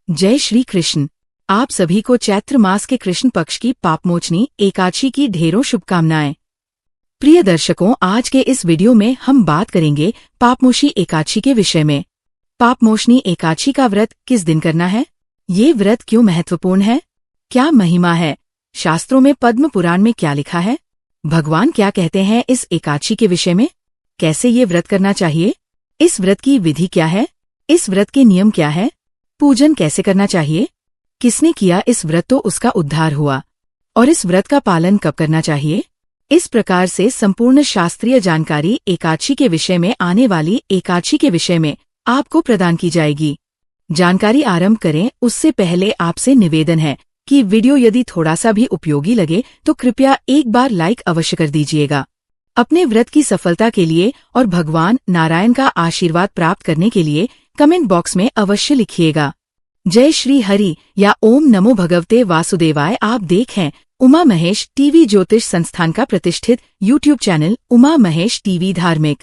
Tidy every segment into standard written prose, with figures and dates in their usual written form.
जय श्री कृष्ण। आप सभी को चैत्र मास के कृष्ण पक्ष की पापमोचनी एकादशी की ढेरों शुभकामनाएं। प्रिय दर्शकों, आज के इस वीडियो में हम बात करेंगे पापमोची एकादशी के विषय में। पापमोचनी एकादशी का व्रत किस दिन करना है? ये व्रत क्यों महत्वपूर्ण है? क्या महिमा है? शास्त्रों में पद्म पुराण में क्या लिखा है? भगवान क्या कहते हैं इस एकादशी के विषय में? कैसे ये व्रत करना चाहिए? इस व्रत की विधि क्या है? इस व्रत के नियम क्या है? पूजन कैसे करना चाहिए? किसने किया इस व्रत तो उसका उद्धार हुआ? और इस व्रत का पालन कब करना चाहिए? इस प्रकार से संपूर्ण शास्त्रीय जानकारी एकादशी के विषय में आने वाली एकादशी के विषय में आपको प्रदान की जाएगी। जानकारी आरंभ करें उससे पहले आपसे निवेदन है कि वीडियो यदि थोड़ा सा भी उपयोगी लगे तो कृपया एक बार लाइक अवश्य कर दीजिएगा। अपने व्रत की सफलता के लिए और भगवान नारायण का आशीर्वाद प्राप्त करने के लिए कमेंट बॉक्स में अवश्य लिखिएगा। जय श्री हरि या ओम नमो भगवते वासुदेवाय। आप देखें उमा महेश टीवी ज्योतिष संस्थान का प्रतिष्ठित YouTube channel Uma Mahesh TV धार्मिक।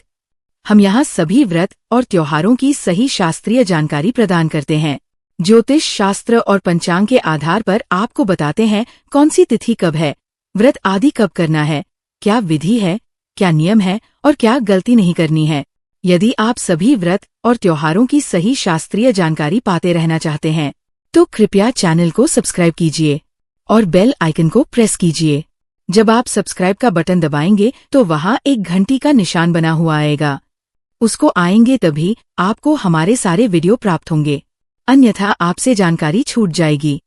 हम यहाँ सभी व्रत और त्योहारों की सही शास्त्रीय जानकारी प्रदान करते हैं। ज्योतिष शास्त्र और पंचांग के आधार पर आपको बताते हैं कौन सी तिथि कब है, व्रत आदि कब करना है, क्या विधि है, क्या नियम है और क्या गलती नहीं करनी है। यदि आप सभी व्रत और त्योहारों की सही शास्त्रीय जानकारी पाते रहना चाहते हैं तो कृपया चैनल को सब्सक्राइब कीजिए और बेल आइकन को प्रेस कीजिए। जब आप सब्सक्राइब का बटन दबाएंगे तो वहां एक घंटी का निशान बना हुआ आएगा। उसको आएंगे तभी आपको हमारे सारे वीडियो प्राप्त होंगे, अन्यथा आपसे जानकारी छूट जाएगी।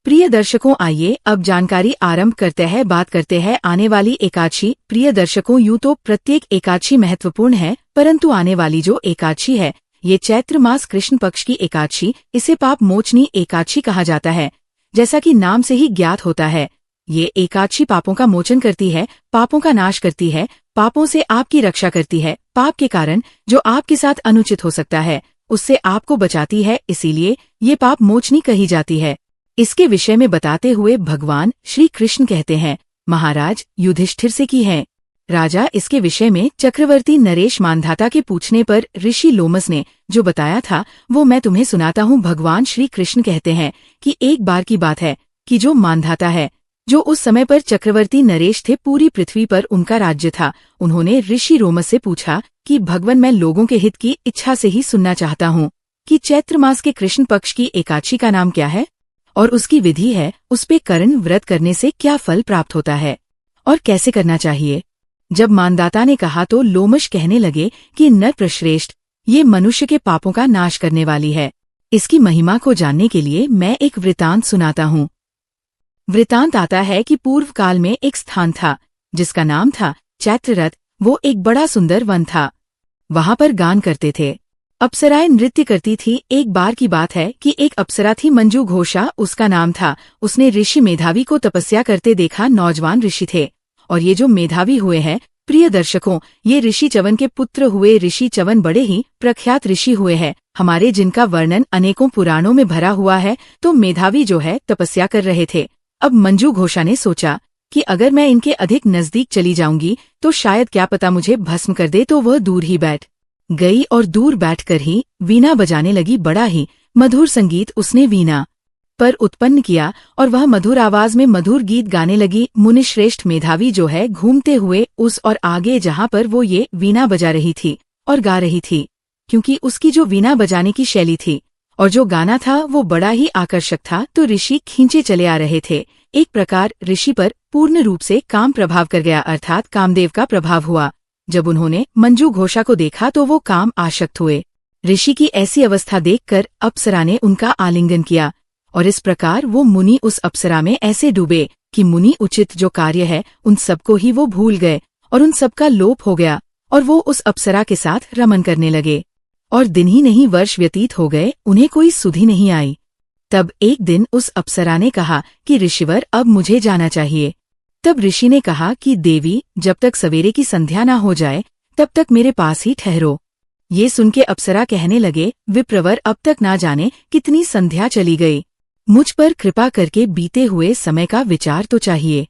प्रिय दर्शकों, आइए अब जानकारी आरंभ करते हैं। बात करते हैं आने वाली एकादशी। प्रिय दर्शकों, यूं तो प्रत्येक एकादशी महत्वपूर्ण है, परंतु आने वाली जो एकादशी है ये चैत्र मास कृष्ण पक्ष की एकादशी, इसे पाप मोचनी एकादशी कहा जाता है। जैसा कि नाम से ही ज्ञात होता है, ये एकादशी पापों का मोचन करती है, पापों का नाश करती है, पापों से आपकी रक्षा करती है। पाप के कारण जो आपके साथ अनुचित हो सकता है उससे आपको बचाती है, इसीलिए ये पाप मोचनी कही जाती है। इसके विषय में बताते हुए भगवान श्री कृष्ण कहते हैं, महाराज युधिष्ठिर से की है। राजा इसके विषय में चक्रवर्ती नरेश मानधाता के पूछने पर ऋषि लोमस ने जो बताया था वो मैं तुम्हें सुनाता हूँ। भगवान श्री कृष्ण कहते हैं कि एक बार की बात है कि जो मानधाता है, जो उस समय पर चक्रवर्ती नरेश थे, पूरी पृथ्वी पर उनका राज्य था। उन्होंने ऋषि लोमस से पूछा कि भगवान, मैं लोगों के हित की इच्छा से ही सुनना चाहता हूँ कि चैत्र मास के कृष्ण पक्ष की एकादशी का नाम क्या है और उसकी विधि है, उस पे कर्ण व्रत करने से क्या फल प्राप्त होता है और कैसे करना चाहिए। जब मानदाता ने कहा तो लोमश कहने लगे कि नरप्रश्रेष्ठ, ये मनुष्य के पापों का नाश करने वाली है। इसकी महिमा को जानने के लिए मैं एक वृतांत सुनाता हूँ। वृतांत आता है कि पूर्व काल में एक स्थान था जिसका नाम था चैत्ररथ। वो एक बड़ा सुंदर वन था। वहां पर गान करते थे, अप्सराएं नृत्य करती थी। एक बार की बात है कि एक अप्सरा थी, मंजू घोषा उसका नाम था। उसने ऋषि मेधावी को तपस्या करते देखा। नौजवान ऋषि थे और ये जो मेधावी हुए हैं, प्रिय दर्शकों, ये ऋषि च्यवन के पुत्र हुए। ऋषि च्यवन बड़े ही प्रख्यात ऋषि हुए हैं हमारे, जिनका वर्णन अनेकों पुराणों में भरा हुआ है। तो मेधावी जो है तपस्या कर रहे थे। अब मंजू घोषा ने सोचा कि अगर मैं इनके अधिक नजदीक चली जाऊंगी तो शायद क्या पता मुझे भस्म कर दे। तो वह दूर ही बैठ गई और दूर बैठकर ही वीणा बजाने लगी। बड़ा ही मधुर संगीत उसने वीणा पर उत्पन्न किया और वह मधुर आवाज में मधुर गीत गाने लगी। मुनिश्रेष्ठ मेधावी जो है घूमते हुए उस और आगे जहाँ पर वो ये वीणा बजा रही थी और गा रही थी, क्योंकि उसकी जो वीणा बजाने की शैली थी और जो गाना था वो बड़ा ही आकर्षक था, तो ऋषि खींचे चले आ रहे थे। एक प्रकार ऋषि पर पूर्ण रूप से काम प्रभाव कर गया, अर्थात कामदेव का प्रभाव हुआ। जब उन्होंने मंजू घोषा को देखा तो वो काम आसक्त हुए। ऋषि की ऐसी अवस्था देखकर अप्सरा ने उनका आलिंगन किया और इस प्रकार वो मुनि उस अप्सरा में ऐसे डूबे कि मुनि उचित जो कार्य है उन सबको ही वो भूल गए और उन सबका लोप हो गया और वो उस अप्सरा के साथ रमन करने लगे। और दिन ही नहीं वर्ष व्यतीत हो गए, उन्हें कोई सुध ही नहीं आई। तब एक दिन उस अप्सरा ने कहा कि ऋषिवर, अब मुझे जाना चाहिए। तब ऋषि ने कहा कि देवी, जब तक सवेरे की संध्या ना हो जाए तब तक मेरे पास ही ठहरो। ये सुन के अप्सरा कहने लगे, विप्रवर, अब तक ना जाने कितनी संध्या चली गई। मुझ पर कृपा करके बीते हुए समय का विचार तो चाहिए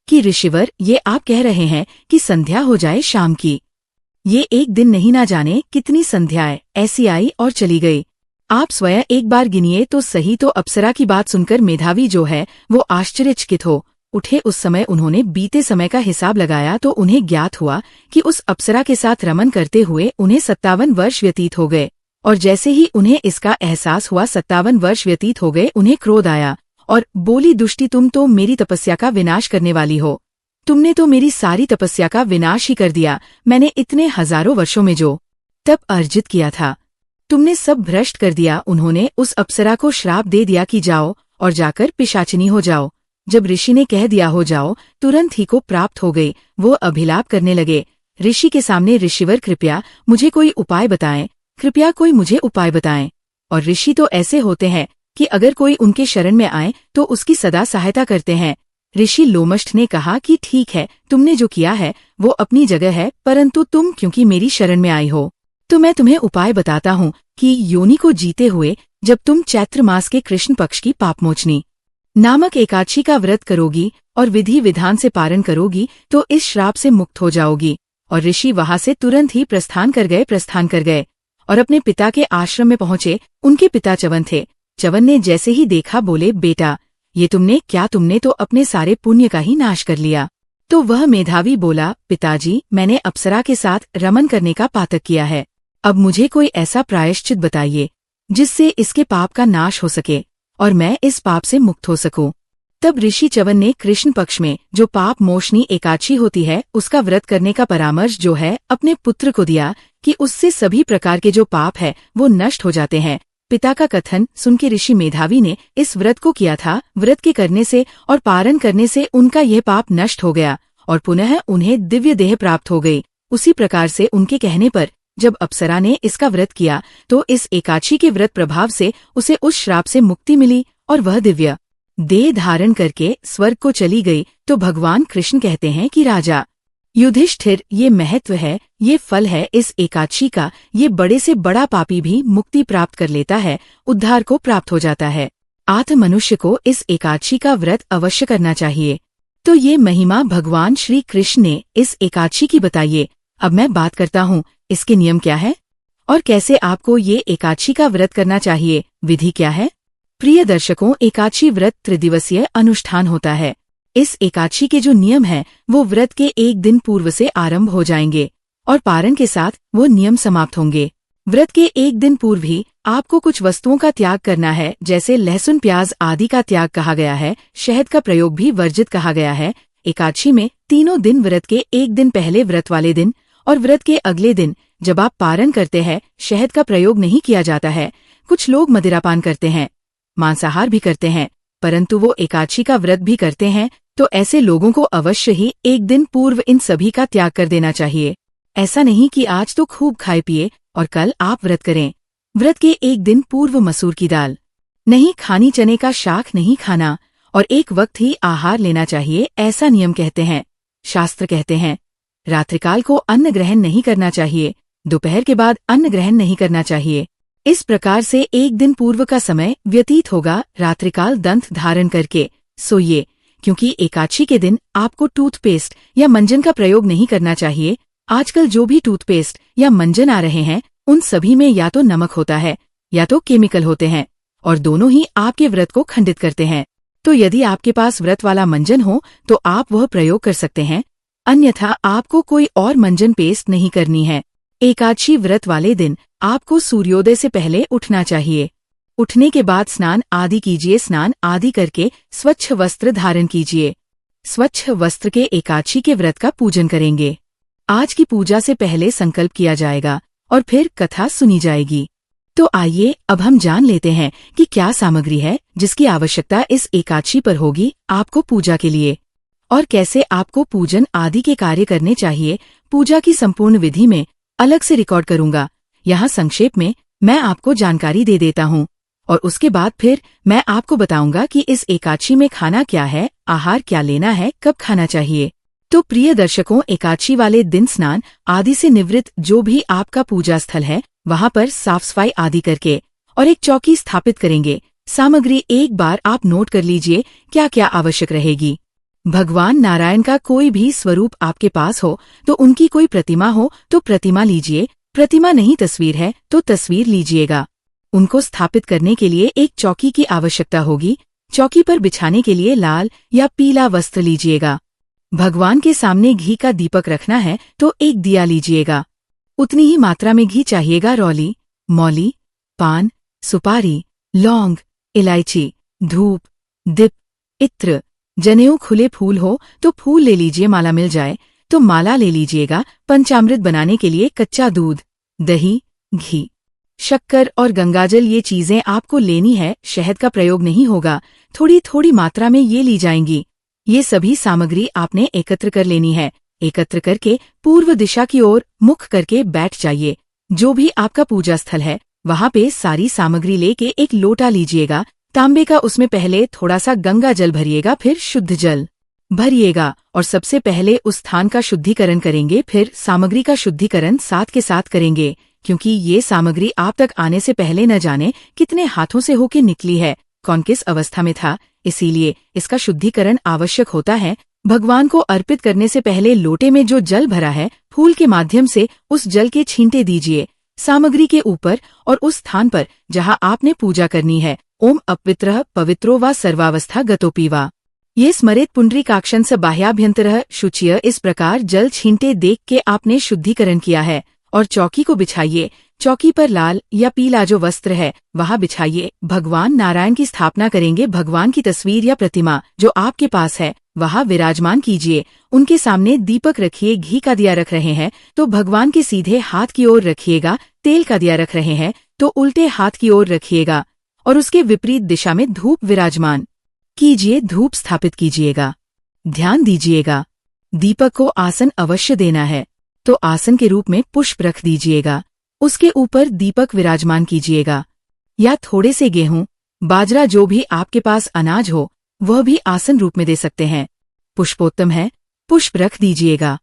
कि ऋषिवर, ये आप कह रहे हैं कि संध्या हो जाए शाम की। ये एक दिन नहीं, ना जाने कितनी संध्याएं ऐसी आई और चली गई। आप स्वयं एक बार गिनिए तो सही। तो अप्सरा की बात सुनकर मेधावी जो है वो आश्चर्यचकित हो उठे। उस समय उन्होंने बीते समय का हिसाब लगाया तो उन्हें ज्ञात हुआ कि उस अप्सरा के साथ रमन करते हुए उन्हें 57 वर्ष व्यतीत हो गए। और जैसे ही उन्हें इसका एहसास हुआ 57 वर्ष व्यतीत हो गए, उन्हें क्रोध आया और बोली, दुष्टी, तुम तो मेरी तपस्या का विनाश करने वाली हो। तुमने तो मेरी सारी तपस्या का विनाश ही कर दिया। मैंने इतने हजारों वर्षों में जो तप अर्जित किया था, तुमने सब भ्रष्ट कर दिया। उन्होंने उस अप्सरा को श्राप दे दिया कि जाओ और जाकर पिशाचिनी हो जाओ। जब ऋषि ने कह दिया हो जाओ, तुरंत ही को प्राप्त हो गई। वो अभिलाप करने लगे ऋषि के सामने, ऋषिवर कृपया मुझे कोई उपाय बताएं, कृपया कोई मुझे उपाय बताएं। और ऋषि तो ऐसे होते हैं कि अगर कोई उनके शरण में आए तो उसकी सदा सहायता करते हैं। ऋषि लोमष्ठ ने कहा कि ठीक है, तुमने जो किया है वो अपनी जगह है, परंतु तुम क्योंकि मेरी शरण में आई हो तो मैं तुम्हें उपाय बताता हूँ कि योनि को जीते हुए जब तुम चैत्र मास के कृष्ण पक्ष की पापमोचनी नामक एकादशी का व्रत करोगी और विधि विधान से पारण करोगी तो इस श्राप से मुक्त हो जाओगी। और ऋषि वहां से तुरंत ही प्रस्थान कर गए और अपने पिता के आश्रम में पहुंचे। उनके पिता च्यवन थे। च्यवन ने जैसे ही देखा बोले, बेटा ये तुमने तो अपने सारे पुण्य का ही नाश कर लिया। तो वह मेधावी बोला, पिताजी मैंने अप्सरा के साथ रमन करने का पातक किया है। अब मुझे कोई ऐसा प्रायश्चित बताइए जिससे इसके पाप का नाश हो सके और मैं इस पाप से मुक्त हो सकूं। तब ऋषि च्यवन ने कृष्ण पक्ष में जो पाप मोचनी एकादशी होती है उसका व्रत करने का परामर्श जो है अपने पुत्र को दिया कि उससे सभी प्रकार के जो पाप है वो नष्ट हो जाते हैं। पिता का कथन सुन के ऋषि मेधावी ने इस व्रत को किया था। व्रत के करने से और पारण करने से उनका यह पाप नष्ट हो गया और पुनः उन्हें दिव्य देह प्राप्त हो गई। उसी प्रकार से उनके कहने पर जब अप्सरा ने इसका व्रत किया तो इस एकादशी के व्रत प्रभाव से उसे उस श्राप से मुक्ति मिली और वह दिव्य देह धारण करके स्वर्ग को चली गई। तो भगवान कृष्ण कहते हैं कि राजा युधिष्ठिर, ये महत्व है, ये फल है इस एकादशी का। ये बड़े से बड़ा पापी भी मुक्ति प्राप्त कर लेता है, उद्धार को प्राप्त हो जाता है। आत्म मनुष्य को इस एकादशी का व्रत अवश्य करना चाहिए। तो ये महिमा भगवान श्री कृष्ण ने इस एकादशी की बताइए। अब मैं बात करता हूँ इसके नियम क्या है और कैसे आपको ये एकादशी का व्रत करना चाहिए। विधि क्या है? प्रिय दर्शकों, एकादशी व्रत त्रिदिवसीय अनुष्ठान होता है। इस एकादशी के जो नियम हैं वो व्रत के एक दिन पूर्व से आरंभ हो जाएंगे और पारण के साथ वो नियम समाप्त होंगे। व्रत के एक दिन पूर्व ही आपको कुछ वस्तुओं का त्याग करना है, जैसे लहसुन, प्याज आदि का त्याग कहा गया है। शहद का प्रयोग भी वर्जित कहा गया है। एकादशी में तीनों दिन, व्रत के एक दिन पहले, व्रत वाले दिन और व्रत के अगले दिन जब आप पारण करते हैं, शहद का प्रयोग नहीं किया जाता है। कुछ लोग मदिरापान करते हैं, मांसाहार भी करते हैं, परंतु वो एकादशी का व्रत भी करते हैं। तो ऐसे लोगों को अवश्य ही एक दिन पूर्व इन सभी का त्याग कर देना चाहिए। ऐसा नहीं कि आज तो खूब खाए पिए और कल आप व्रत करें। व्रत के एक दिन पूर्व मसूर की दाल नहीं खानी, चने का शाक नहीं खाना और एक वक्त ही आहार लेना चाहिए, ऐसा नियम कहते हैं। शास्त्र कहते हैं रात्रिकाल को अन्न ग्रहण नहीं करना चाहिए, दोपहर के बाद अन्न ग्रहण नहीं करना चाहिए। इस प्रकार से एक दिन पूर्व का समय व्यतीत होगा रात्रिकाल दंत धारण करके सोइए, क्योंकि एकादशी के दिन आपको टूथपेस्ट या मंजन का प्रयोग नहीं करना चाहिए। आजकल जो भी टूथपेस्ट या मंजन आ रहे हैं उन सभी में या तो नमक होता है या तो केमिकल होते हैं और दोनों ही आपके व्रत को खंडित करते हैं। तो यदि आपके पास व्रत वाला मंजन हो तो आप वह प्रयोग कर सकते हैं, अन्यथा आपको कोई और मंजन पेस्ट नहीं करनी है। एकादशी व्रत वाले दिन आपको सूर्योदय से पहले उठना चाहिए। उठने के बाद स्नान आदि कीजिए। स्नान आदि करके स्वच्छ वस्त्र धारण कीजिए। स्वच्छ वस्त्र के एकादशी के व्रत का पूजन करेंगे। आज की पूजा से पहले संकल्प किया जाएगा और फिर कथा सुनी जाएगी। तो आइए अब हम जान लेते हैं कि क्या सामग्री है जिसकी आवश्यकता इस एकादशी पर होगी आपको पूजा के लिए और कैसे आपको पूजन आदि के कार्य करने चाहिए। पूजा की संपूर्ण विधि में अलग से रिकॉर्ड करूंगा, यहाँ संक्षेप में मैं आपको जानकारी दे देता हूँ और उसके बाद फिर मैं आपको बताऊंगा कि इस एकादशी में खाना क्या है, आहार क्या लेना है, कब खाना चाहिए। तो प्रिय दर्शकों, एकादशी वाले दिन स्नान आदि से निवृत्त जो भी आपका पूजा स्थल है वहाँ पर साफ सफाई आदि करके और एक चौकी स्थापित करेंगे। सामग्री एक बार आप नोट कर लीजिए क्या क्या आवश्यक रहेगी। भगवान नारायण का कोई भी स्वरूप आपके पास हो तो उनकी कोई प्रतिमा हो तो प्रतिमा लीजिए, प्रतिमा नहीं तस्वीर है तो तस्वीर लीजिएगा। उनको स्थापित करने के लिए एक चौकी की आवश्यकता होगी। चौकी पर बिछाने के लिए लाल या पीला वस्त्र लीजिएगा। भगवान के सामने घी का दीपक रखना है तो एक दिया लीजिएगा। उतनी ही मात्रा में घी चाहिएगा। रौली, मौली, पान, सुपारी, लौंग, इलायची, धूप, दीप, इत्र, जनेऊ, खुले फूल हो तो फूल ले लीजिए। माला मिल जाए तो माला ले लीजिएगा। पंचामृत बनाने के लिए कच्चा दूध, दही, घी, शक्कर और गंगाजल ये चीजें आपको लेनी है। शहद का प्रयोग नहीं होगा। थोड़ी थोड़ी मात्रा में ये ली जाएंगी। ये सभी सामग्री आपने एकत्र कर लेनी है। एकत्र करके पूर्व दिशा की ओर मुख करके बैठ जाइए। जो भी आपका पूजा स्थल है वहां पे सारी सामग्री लेके एक लोटा लीजिएगा। तांबे का, उसमें पहले थोड़ा सा गंगा जल भरिएगा, फिर शुद्ध जल भरिएगा और सबसे पहले उस स्थान का शुद्धिकरण करेंगे। फिर सामग्री का शुद्धिकरण साथ के साथ करेंगे, क्योंकि ये सामग्री आप तक आने से पहले न जाने कितने हाथों से होके निकली है, कौन किस अवस्था में था, इसीलिए इसका शुद्धिकरण आवश्यक होता है। भगवान को अर्पित करने से पहले लोटे में जो जल भरा है, फूल के माध्यम से उस जल के छींटे दीजिए सामग्री के ऊपर और उस स्थान पर जहां आपने पूजा करनी है। ओम अपवित्रः पवित्रो वा सर्वावस्था गतोपि वा। ये स्मरेत पुंडरीकाक्षं स बाह्याभ्यंतरः शुचिय। इस प्रकार जल छींटे देख के आपने शुद्धिकरण किया है और चौकी को बिछाइए। चौकी पर लाल या पीला जो वस्त्र है वहां बिछाइए। भगवान नारायण की स्थापना करेंगे। भगवान की तस्वीर या प्रतिमा जो आपके पास है वहां विराजमान कीजिए। उनके सामने दीपक रखिए। घी का दिया रख रहे हैं तो भगवान के सीधे हाथ की ओर रखिएगा। तेल का दिया रख रहे हैं तो उल्टे हाथ की ओर रखिएगा और उसके विपरीत दिशा में धूप विराजमान कीजिए। धूप स्थापित कीजिएगा। ध्यान दीजिएगा, दीपक को आसन अवश्य देना है तो आसन के रूप में पुष्प रख दीजिएगा। उसके ऊपर दीपक विराजमान कीजिएगा। या थोड़े से गेहूं, बाजरा, जो भी आपके पास अनाज हो वह भी आसन रूप में दे सकते हैं। पुष्पोत्तम है, पुष्प रख दीजिएगा।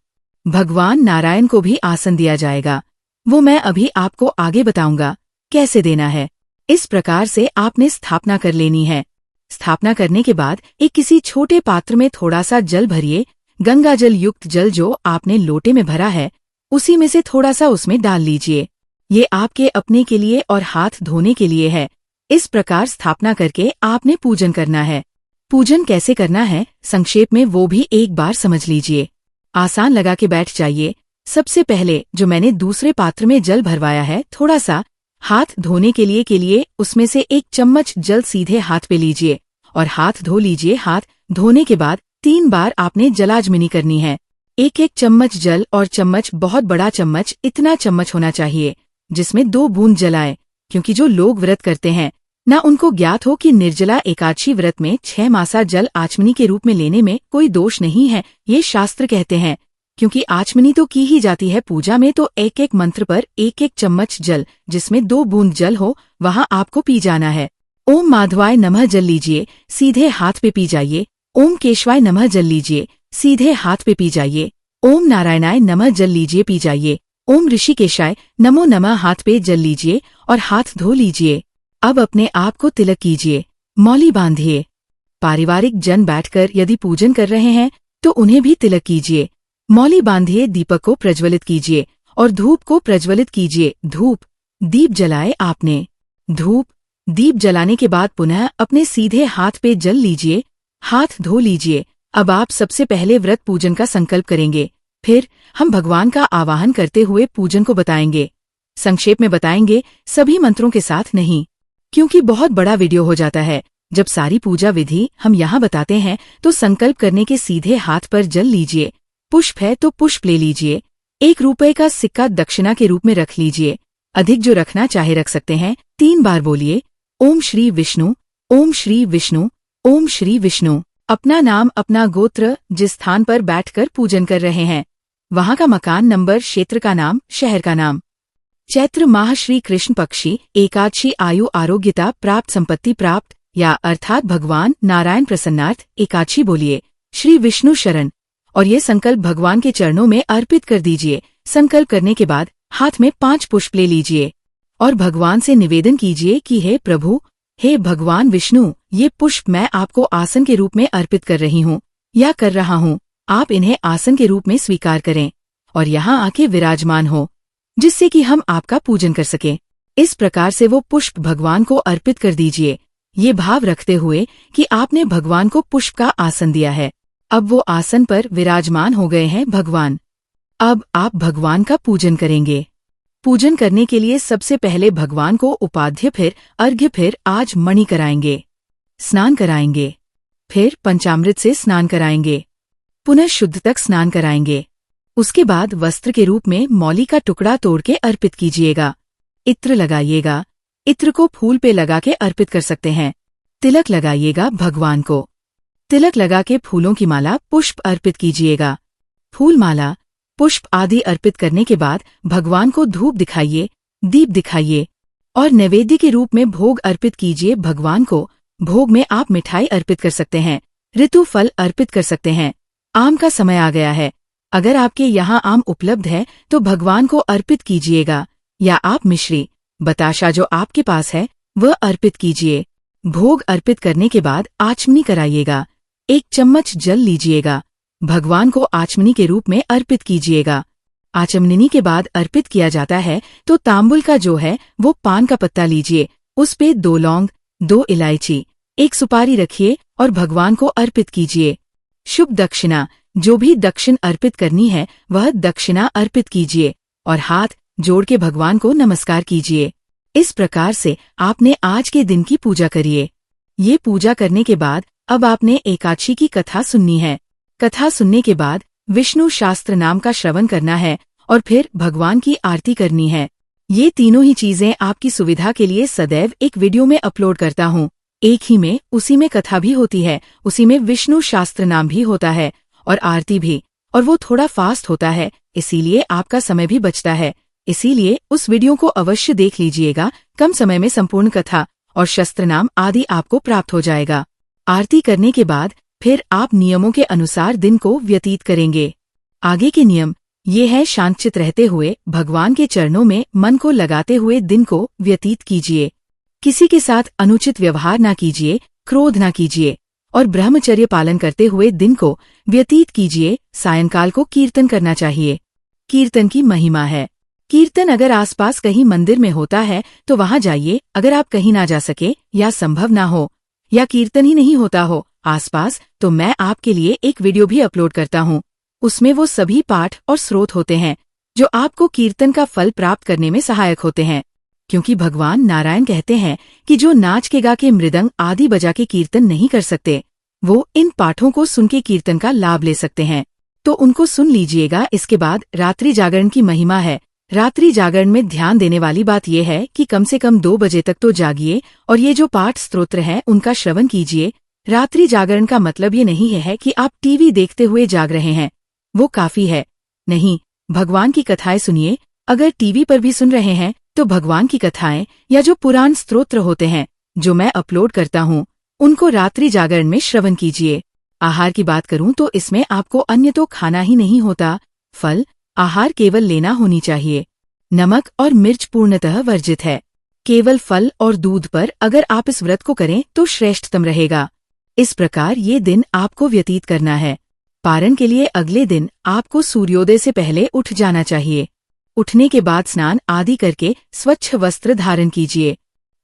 भगवान नारायण को भी आसन दिया जाएगा, वो मैं अभी आपको आगे बताऊंगा कैसे देना है। इस प्रकार से आपने स्थापना कर लेनी है। स्थापना करने के बाद एक किसी छोटे पात्र में थोड़ा सा जल भरिए। गंगा जल युक्त जल जो आपने लोटे में भरा है उसी में से थोड़ा सा उसमें डाल लीजिए। ये आपके अपने के लिए और हाथ धोने के लिए है। इस प्रकार स्थापना करके आपने पूजन करना है। पूजन कैसे करना है संक्षेप में वो भी एक बार समझ लीजिए। आसान लगा के बैठ जाइए। सबसे पहले जो मैंने दूसरे पात्र में जल भरवाया है, थोड़ा सा हाथ धोने के लिए उसमें से 1 चम्मच जल सीधे हाथ पे लीजिए और हाथ धो लीजिए। हाथ धोने के बाद 3 बार आपने जलाजमिनी करनी है। 1-1 चम्मच जल और चम्मच, बहुत बड़ा चम्मच, इतना चम्मच होना चाहिए जिसमें 2 बूंद जलाए, क्योंकि जो लोग व्रत करते हैं ना उनको ज्ञात हो कि निर्जला एकादशी व्रत में 6 मासा जल आचमनी के रूप में लेने में कोई दोष नहीं है। ये शास्त्र कहते हैं, क्योंकि आचमनी तो की ही जाती है पूजा में, तो 1-1 मंत्र पर 1-1 चम्मच जल जिसमें 2 बूंद जल हो वहां आपको पी जाना है। ओम माधवाय नमः जल लीजिए, सीधे हाथ पे पी जाइए। ओम केशवाय नमः जल लीजिए, सीधे हाथ पे पी जाइए। ओम नारायणाय नमः जल लीजिए, पी जाइए। ओम ऋषिकेशाय नमो नमः हाथ पे जल लीजिए और हाथ धो लीजिए। अब अपने आप को तिलक कीजिए, मौली बांधिए। पारिवारिक जन बैठकर यदि पूजन कर रहे हैं तो उन्हें भी तिलक कीजिए, मौली बांधिए। दीपक को प्रज्वलित कीजिए और धूप को प्रज्वलित कीजिए। धूप दीप जलाए आपने। धूप दीप जलाने के बाद पुनः अपने सीधे हाथ पे जल लीजिए, हाथ धो लीजिए। अब आप सबसे पहले व्रत पूजन का संकल्प करेंगे, फिर हम भगवान का आवाहन करते हुए पूजन को बताएंगे। संक्षेप में बताएंगे, सभी मंत्रों के साथ नहीं, क्योंकि बहुत बड़ा वीडियो हो जाता है। जब सारी पूजा विधि हम यहाँ बताते हैं तो संकल्प करने के सीधे हाथ पर जल लीजिए। पुष्प है तो पुष्प ले लीजिए। 1 रुपए का सिक्का दक्षिणा के रूप में रख लीजिए। अधिक जो रखना चाहे रख सकते हैं। 3 बार बोलिए, ओम श्री विष्णु, ओम श्री विष्णु, ओम श्री विष्णु। अपना नाम, अपना गोत्र, जिस स्थान पर बैठकर पूजन कर रहे हैं वहां का मकान नंबर, क्षेत्र का नाम, शहर का नाम। चैत्र माह श्री कृष्ण पक्षी एकादशी, आयु आरोग्यता प्राप्त, संपत्ति प्राप्त, या अर्थात भगवान नारायण प्रसन्नार्थ एकादशी बोलिए। श्री विष्णु शरण, और ये संकल्प भगवान के चरणों में अर्पित कर दीजिए। संकल्प करने के बाद हाथ में 5 पुष्प ले लीजिए और भगवान से निवेदन कीजिए कि हे प्रभु, हे भगवान विष्णु, ये पुष्प मैं आपको आसन के रूप में अर्पित कर रही हूँ या कर रहा हूँ। आप इन्हें आसन के रूप में स्वीकार करें और यहाँ आके विराजमान हो, जिससे कि हम आपका पूजन कर सकें। इस प्रकार से वो पुष्प भगवान को अर्पित कर दीजिए, ये भाव रखते हुए कि आपने भगवान को पुष्प का आसन दिया है। अब वो आसन पर विराजमान हो गए हैं भगवान। अब आप भगवान का पूजन करेंगे। पूजन करने के लिए सबसे पहले भगवान को उपाध्य फिर अर्घ्य फिर आज मणि कराएंगे, स्नान कराएंगे, फिर पंचामृत से स्नान कराएंगे, पुनः शुद्ध तक स्नान कराएंगे। उसके बाद वस्त्र के रूप में मौली का टुकड़ा तोड़ के अर्पित कीजिएगा। इत्र लगाइएगा, इत्र को फूल पे लगा के अर्पित कर सकते हैं। तिलक लगाइएगा भगवान को, तिलक लगा के फूलों की माला पुष्प अर्पित कीजिएगा। फूल माला पुष्प आदि अर्पित करने के बाद भगवान को धूप दिखाइए, दीप दिखाइए और नैवेद्य के रूप में भोग अर्पित कीजिए भगवान को। भोग में आप मिठाई अर्पित कर सकते हैं, ऋतु फल अर्पित कर सकते हैं। आम का समय आ गया है, अगर आपके यहाँ आम उपलब्ध है तो भगवान को अर्पित कीजिएगा, या आप मिश्री बताशा जो आपके पास है वह अर्पित कीजिए। भोग अर्पित करने के बाद आचमनी कराइएगा। 1 चम्मच जल लीजिएगा, भगवान को आचमनी के रूप में अर्पित कीजिएगा। आचमनी के बाद अर्पित किया जाता है तो तांबुल का जो है वो पान का पत्ता लीजिए, उस पे 2 लौंग, 2 इलायची, 1 सुपारी रखिए और भगवान को अर्पित कीजिए। शुभ दक्षिणा, जो भी दक्षिण अर्पित करनी है वह दक्षिणा अर्पित कीजिए और हाथ जोड़ के भगवान को नमस्कार कीजिए। इस प्रकार से आपने आज के दिन की पूजा करिए। ये पूजा करने के बाद अब आपने एकादशी की कथा सुननी है। कथा सुनने के बाद विष्णु शास्त्र नाम का श्रवण करना है और फिर भगवान की आरती करनी है। ये तीनों ही चीजें आपकी सुविधा के लिए सदैव एक वीडियो में अपलोड करता हूँ। एक ही में, उसी में कथा भी होती है, उसी में विष्णु शास्त्र नाम भी होता है और आरती भी, और वो थोड़ा फास्ट होता है, इसीलिए आपका समय भी बचता है। इसीलिए उस वीडियो को अवश्य देख लीजिएगा। कम समय में संपूर्ण कथा और शस्त्र नाम आदि आपको प्राप्त हो जाएगा। आरती करने के बाद फिर आप नियमों के अनुसार दिन को व्यतीत करेंगे। आगे के नियम ये है, शांतचित रहते हुए भगवान के चरणों में मन को लगाते हुए दिन को व्यतीत कीजिए। किसी के साथ अनुचित व्यवहार न कीजिए, क्रोध न कीजिए और ब्रह्मचर्य पालन करते हुए दिन को व्यतीत कीजिए। सायंकाल को कीर्तन करना चाहिए। कीर्तन की महिमा है। कीर्तन अगर आसपास कहीं मंदिर में होता है तो वहां जाइए। अगर आप कहीं ना जा सके या संभव ना हो या कीर्तन ही नहीं होता हो आसपास, तो मैं आपके लिए एक वीडियो भी अपलोड करता हूँ। उसमें वो सभी पाठ और स्रोत होते हैं जो आपको कीर्तन का फल प्राप्त करने में सहायक होते हैं। क्योंकि भगवान नारायण कहते हैं कि जो नाच के गा के मृदंग आदि बजा के कीर्तन नहीं कर सकते, वो इन पाठों को सुन के कीर्तन का लाभ ले सकते हैं। तो उनको सुन लीजिएगा। इसके बाद रात्रि जागरण की महिमा है। रात्रि जागरण में ध्यान देने वाली बात यह है कि कम से कम 2 बजे तक तो जागिए और ये जो पाठ स्तोत्र हैं उनका श्रवण कीजिए। रात्रि जागरण का मतलब ये नहीं है कि आप टीवी देखते हुए जाग रहे हैं, वो काफी है। नहीं, भगवान की कथाएं सुनिए। अगर टीवी पर भी सुन रहे हैं तो भगवान की कथाएं या जो पुराण स्तोत्र होते हैं जो मैं अपलोड करता हूँ, उनको रात्रि जागरण में श्रवण कीजिए। आहार की बात करूं तो इसमें आपको अन्य तो खाना ही नहीं होता। फल आहार केवल लेना होनी चाहिए। नमक और मिर्च पूर्णतः वर्जित है। केवल फल और दूध पर अगर आप इस व्रत को करें तो श्रेष्ठतम रहेगा। इस प्रकार ये दिन आपको व्यतीत करना है। पारण के लिए अगले दिन आपको सूर्योदय से पहले उठ जाना चाहिए। उठने के बाद स्नान आदि करके स्वच्छ वस्त्र धारण कीजिए।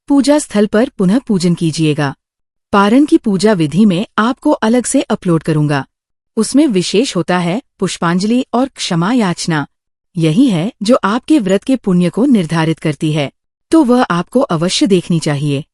पूजा स्थल पर पुनः पूजन कीजिएगा। पारण की पूजा विधि में आपको अलग से अपलोड करूंगा। उसमें विशेष होता है पुष्पांजलि और क्षमा याचना। यही है जो आपके व्रत के पुण्य को निर्धारित करती है, तो वह आपको अवश्य देखनी चाहिए।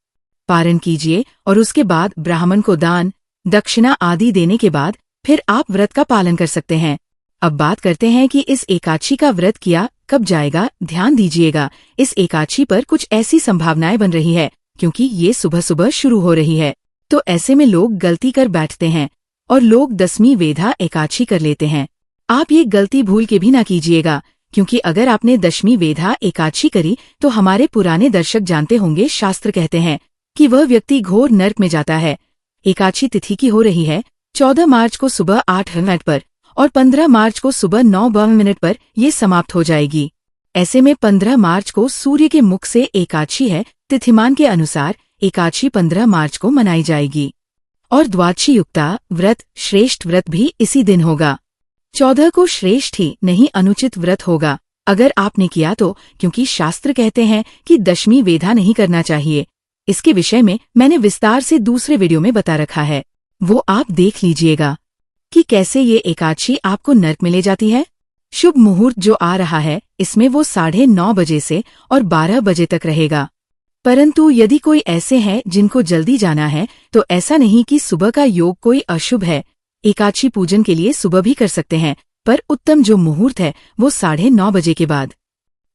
पारण कीजिए और उसके बाद ब्राह्मण को दान दक्षिणा आदि देने के बाद फिर आप व्रत का पालन कर सकते हैं। अब बात करते हैं कि इस एकादशी का व्रत किया कब जाएगा। ध्यान दीजिएगा, इस एकादशी पर कुछ ऐसी संभावनाएं बन रही है क्योंकि ये सुबह सुबह शुरू हो रही है, तो ऐसे में लोग गलती कर बैठते हैं और लोग 10वीं वेधा एकादशी कर लेते हैं। आप ये गलती भूल के भी ना कीजिएगा, क्योंकि अगर आपने 10वीं वेधा एकादशी करी तो हमारे पुराने दर्शक जानते होंगे, शास्त्र कहते हैं कि वह व्यक्ति घोर नर्क में जाता है। एकादशी तिथि की हो रही है 14 मार्च को सुबह 8 मिनट पर और 15 मार्च को सुबह 9 मिनट पर ये समाप्त हो जाएगी। ऐसे में 15 मार्च को सूर्य के मुख से एकादशी है। तिथिमान के अनुसार एकादशी 15 मार्च को मनाई जाएगी और द्वादशी युक्ता व्रत श्रेष्ठ व्रत भी इसी दिन होगा। 14 को श्रेष्ठ ही नहीं अनुचित व्रत होगा। अगर आपने किया तो क्योंकि शास्त्र कहते हैं कि दशमी वेधा नहीं करना चाहिए। इसके विषय में मैंने विस्तार से दूसरे वीडियो में बता रखा है, वो आप देख लीजिएगा कि कैसे ये एकादशी आपको नर्क में ले जाती है। शुभ मुहूर्त जो आ रहा है इसमें वो 9:30 बजे से और 12 बजे तक रहेगा। परंतु यदि कोई ऐसे हैं जिनको जल्दी जाना है तो ऐसा नहीं कि सुबह का योग कोई अशुभ है। एकादशी पूजन के लिए सुबह भी कर सकते हैं, पर उत्तम जो मुहूर्त है वो 9:30 बजे के बाद।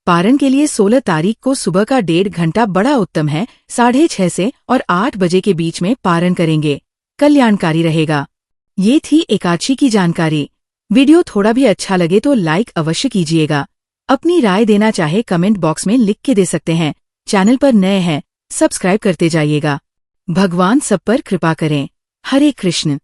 पारण के लिए 16 तारीख को सुबह का 1.5 घंटा बड़ा उत्तम है। 6:30 से और 8 बजे के बीच में पारण करेंगे, कल्याणकारी रहेगा। ये थी एकादशी की जानकारी। वीडियो थोड़ा भी अच्छा लगे तो लाइक अवश्य कीजिएगा। अपनी राय देना चाहे कमेंट बॉक्स में लिख के दे सकते हैं। चैनल पर नए हैं सब्सक्राइब करते जाइएगा। भगवान सब पर कृपा करें। हरे कृष्ण।